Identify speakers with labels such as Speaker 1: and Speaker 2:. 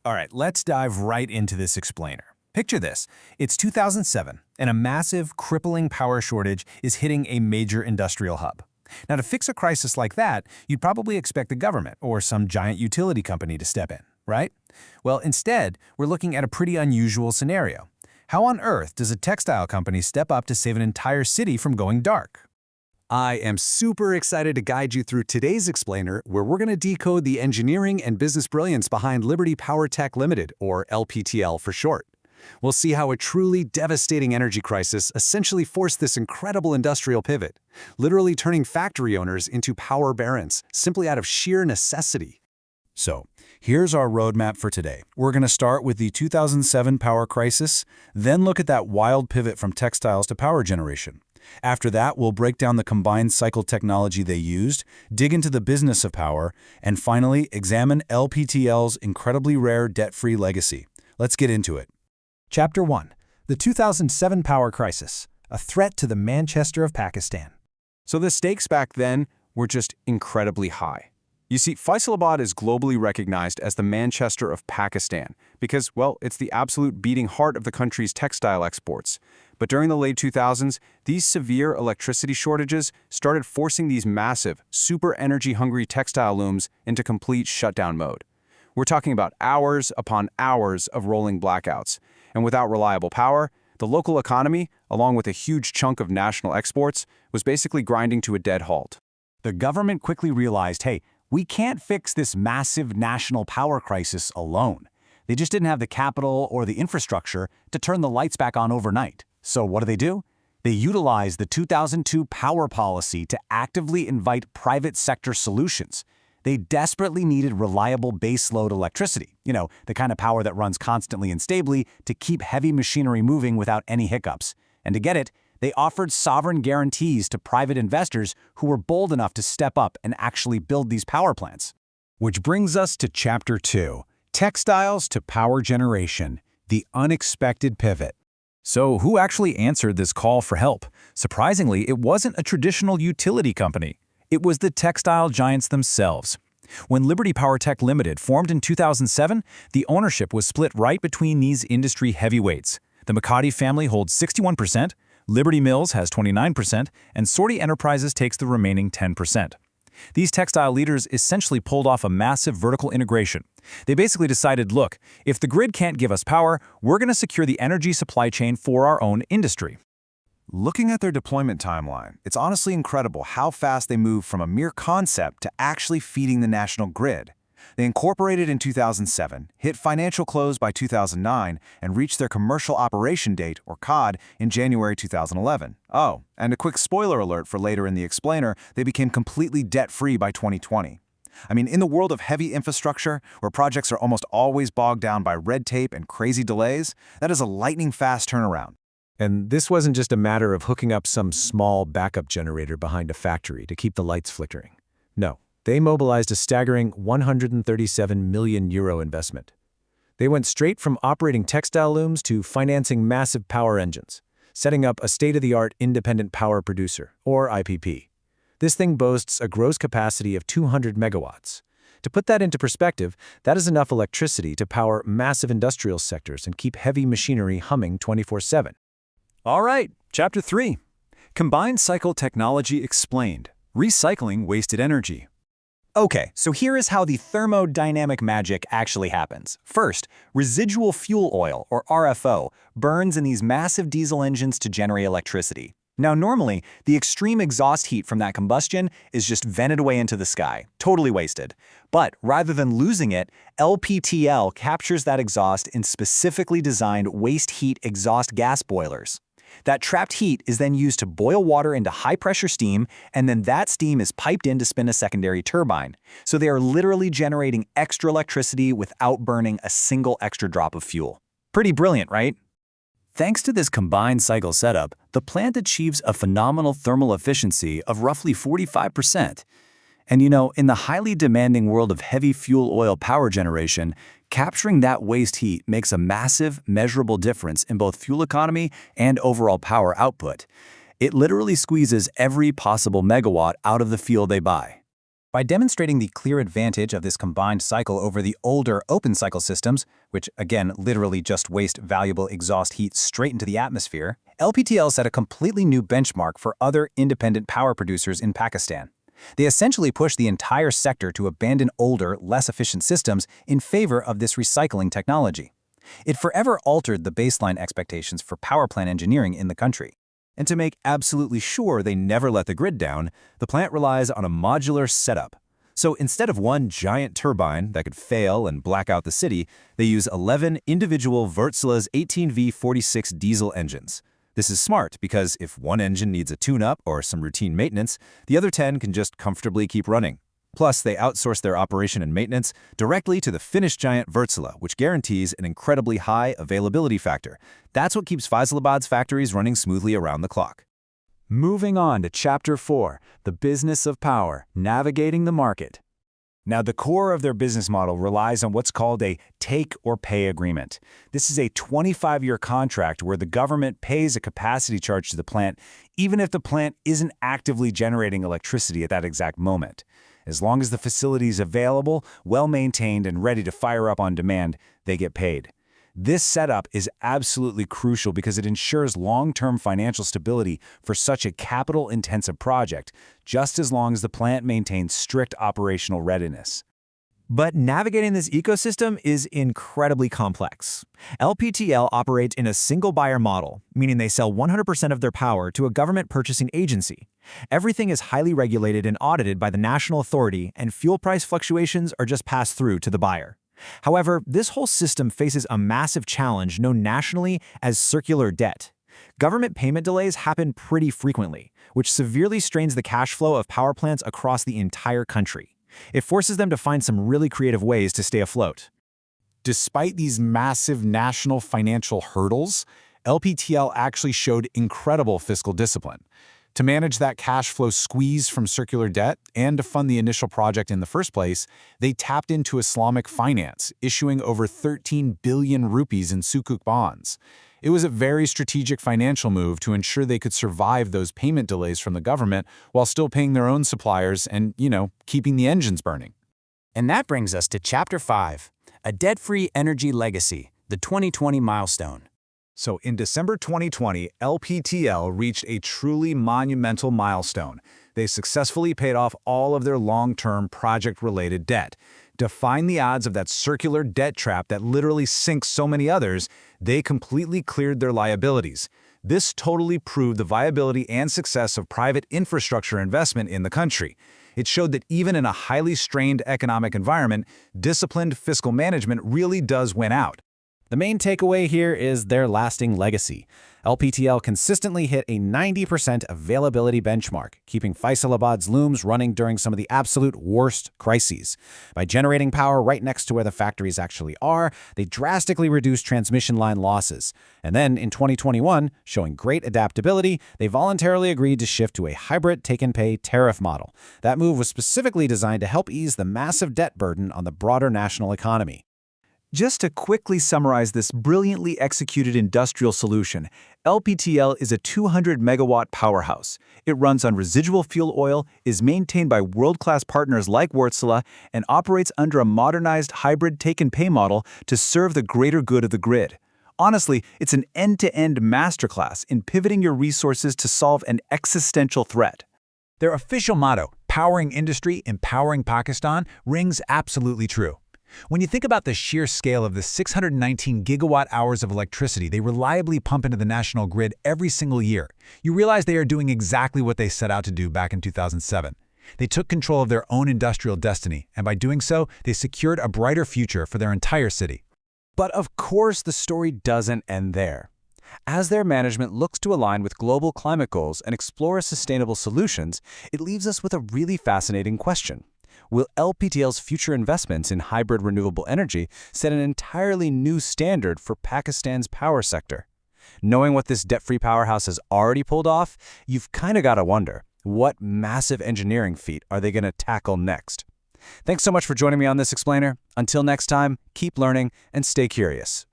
Speaker 1: All right, let's dive right into this explainer. Picture this. It's 2007, and a massive, crippling power shortage is hitting a major industrial hub. Now, to fix a crisis like that, you'd probably expect the government or some giant utility company to step in, right? Well, instead, we're looking at a pretty unusual scenario. How on earth does a textile company step up to save an entire city from going dark?
Speaker 2: I am super excited to guide you through today's explainer, where we're going to decode the engineering and business brilliance behind Liberty Power Tech Limited, or LPTL for short. We'll see how a truly devastating energy crisis essentially forced this incredible industrial pivot, literally turning factory owners into power barons, simply out of sheer necessity.
Speaker 3: So, here's our roadmap for today. We're going to start with the 2007 power crisis, then look at that wild pivot from textiles to power generation. After that, we'll break down the combined cycle technology they used, dig into the business of power, and finally, examine LPTL's incredibly rare debt-free legacy. Let's get into it.
Speaker 1: Chapter 1. The 2007 Power Crisis, a threat to the Manchester of Pakistan.
Speaker 4: So the stakes back then were just incredibly high. You see, Faisalabad is globally recognized as the Manchester of Pakistan because, well, it's the absolute beating heart of the country's textile exports. But during the late 2000s, these severe electricity shortages started forcing these massive, super energy-hungry textile looms into complete shutdown mode. We're talking about hours upon hours of rolling blackouts. And without reliable power, the local economy, along with a huge chunk of national exports, was basically grinding to a dead halt.
Speaker 5: The government quickly realized, hey, we can't fix this massive national power crisis alone. They just didn't have the capital or the infrastructure to turn the lights back on overnight. So what do? They utilized the 2002 power policy to actively invite private sector solutions. They desperately needed reliable baseload electricity, the kind of power that runs constantly and stably to keep heavy machinery moving without any hiccups. And to get it, they offered sovereign guarantees to private investors who were bold enough to step up and actually build these power plants.
Speaker 3: Which brings us to Chapter 2, Textiles to Power Generation, the Unexpected Pivot. So who actually answered this call for help? Surprisingly, it wasn't a traditional utility company. It was the textile giants themselves. When Liberty Power Tech Limited formed in 2007, the ownership was split right between these industry heavyweights. The McCarty family holds 61%, Liberty Mills has 29%, and Sortie Enterprises takes the remaining 10%. These textile leaders essentially pulled off a massive vertical integration. They basically decided, look, if the grid can't give us power, we're going to secure the energy supply chain for our own industry.
Speaker 6: Looking at their deployment timeline, it's honestly incredible how fast they moved from a mere concept to actually feeding the national grid. They incorporated in 2007, hit financial close by 2009, and reached their commercial operation date, or COD, in January 2011. Oh, and a quick spoiler alert for later in the explainer, they became completely debt-free by 2020. I mean, in the world of heavy infrastructure, where projects are almost always bogged down by red tape and crazy delays, that is a lightning-fast turnaround.
Speaker 7: And this wasn't just a matter of hooking up some small backup generator behind a factory to keep the lights flickering. No, they mobilized a staggering €137 million investment. They went straight from operating textile looms to financing massive power engines, setting up a state-of-the-art independent power producer, or IPP. This thing boasts a gross capacity of 200 megawatts. To put that into perspective, that is enough electricity to power massive industrial sectors and keep heavy machinery humming 24/7.
Speaker 4: All right, Chapter 3. Combined Cycle Technology Explained. Recycling Wasted Energy.
Speaker 5: Okay, so here is how the thermodynamic magic actually happens. First, residual fuel oil, or RFO, burns in these massive diesel engines to generate electricity. Now, normally, the extreme exhaust heat from that combustion is just vented away into the sky, totally wasted. But rather than losing it, LPTL captures that exhaust in specifically designed waste heat exhaust gas boilers. That trapped heat is then used to boil water into high-pressure steam, and then that steam is piped in to spin a secondary turbine. So they are literally generating extra electricity without burning a single extra drop of fuel. Pretty brilliant, right?
Speaker 3: Thanks to this combined cycle setup, the plant achieves a phenomenal thermal efficiency of roughly 45%. And in the highly demanding world of heavy fuel oil power generation, capturing that waste heat makes a massive, measurable difference in both fuel economy and overall power output. It literally squeezes every possible megawatt out of the fuel they buy.
Speaker 5: By demonstrating the clear advantage of this combined cycle over the older open-cycle systems, which again literally just waste valuable exhaust heat straight into the atmosphere, LPTL set a completely new benchmark for other independent power producers in Pakistan. They essentially pushed the entire sector to abandon older, less efficient systems in favor of this recycling technology. It forever altered the baseline expectations for power plant engineering in the country.
Speaker 1: And to make absolutely sure they never let the grid down, the plant relies on a modular setup. So instead of one giant turbine that could fail and black out the city, they use 11 individual Wärtsilä's 18V46 diesel engines. This is smart because if one engine needs a tune-up or some routine maintenance, the other 10 can just comfortably keep running. Plus, they outsource their operation and maintenance directly to the Finnish giant Wärtsilä, which guarantees an incredibly high availability factor. That's what keeps Faisalabad's factories running smoothly around the clock.
Speaker 3: Moving on to Chapter 4, the business of power, navigating the market. Now, the core of their business model relies on what's called a take-or-pay agreement. This is a 25-year contract where the government pays a capacity charge to the plant, even if the plant isn't actively generating electricity at that exact moment. As long as the facility is available, well-maintained, and ready to fire up on demand, they get paid. This setup is absolutely crucial because it ensures long-term financial stability for such a capital-intensive project, just as long as the plant maintains strict operational readiness.
Speaker 1: But navigating this ecosystem is incredibly complex. LPTL operates in a single-buyer model, meaning they sell 100% of their power to a government purchasing agency. Everything is highly regulated and audited by the national authority, and fuel price fluctuations are just passed through to the buyer. However, this whole system faces a massive challenge known nationally as circular debt. Government payment delays happen pretty frequently, which severely strains the cash flow of power plants across the entire country. It forces them to find some really creative ways to stay afloat.
Speaker 2: Despite these massive national financial hurdles, LPTL actually showed incredible fiscal discipline. To manage that cash flow squeeze from circular debt and to fund the initial project in the first place, they tapped into Islamic finance, issuing over 13 billion rupees in sukuk bonds. It was a very strategic financial move to ensure they could survive those payment delays from the government while still paying their own suppliers and, keeping the engines burning.
Speaker 5: And that brings us to Chapter 5, a debt-free energy legacy, the 2020 milestone.
Speaker 3: So in December 2020, LPTL reached a truly monumental milestone. They successfully paid off all of their long-term project-related debt. Defying the odds of that circular debt trap that literally sinks so many others, they completely cleared their liabilities. This totally proved the viability and success of private infrastructure investment in the country. It showed that even in a highly strained economic environment, disciplined fiscal management really does win out.
Speaker 1: The main takeaway here is their lasting legacy. LPTL consistently hit a 90% availability benchmark, keeping Faisalabad's looms running during some of the absolute worst crises. By generating power right next to where the factories actually are, they drastically reduced transmission line losses. And then in 2021, showing great adaptability, they voluntarily agreed to shift to a hybrid take-and-pay tariff model. That move was specifically designed to help ease the massive debt burden on the broader national economy.
Speaker 3: Just to quickly summarize this brilliantly executed industrial solution, LPTL is a 200-megawatt powerhouse. It runs on residual fuel oil, is maintained by world-class partners like Wärtsilä, and operates under a modernized hybrid take-and-pay model to serve the greater good of the grid. Honestly, it's an end-to-end masterclass in pivoting your resources to solve an existential threat. Their official motto, "Powering Industry, Empowering Pakistan," rings absolutely true. When you think about the sheer scale of the 619 gigawatt-hours of electricity they reliably pump into the national grid every single year, you realize they are doing exactly what they set out to do back in 2007. They took control of their own industrial destiny, and by doing so, they secured a brighter future for their entire city.
Speaker 4: But of course, the story doesn't end there. As their management looks to align with global climate goals and explore sustainable solutions, it leaves us with a really fascinating question. Will LPTL's future investments in hybrid renewable energy set an entirely new standard for Pakistan's power sector? Knowing what this debt-free powerhouse has already pulled off, you've kind of got to wonder, what massive engineering feat are they going to tackle next? Thanks so much for joining me on this explainer. Until next time, keep learning and stay curious.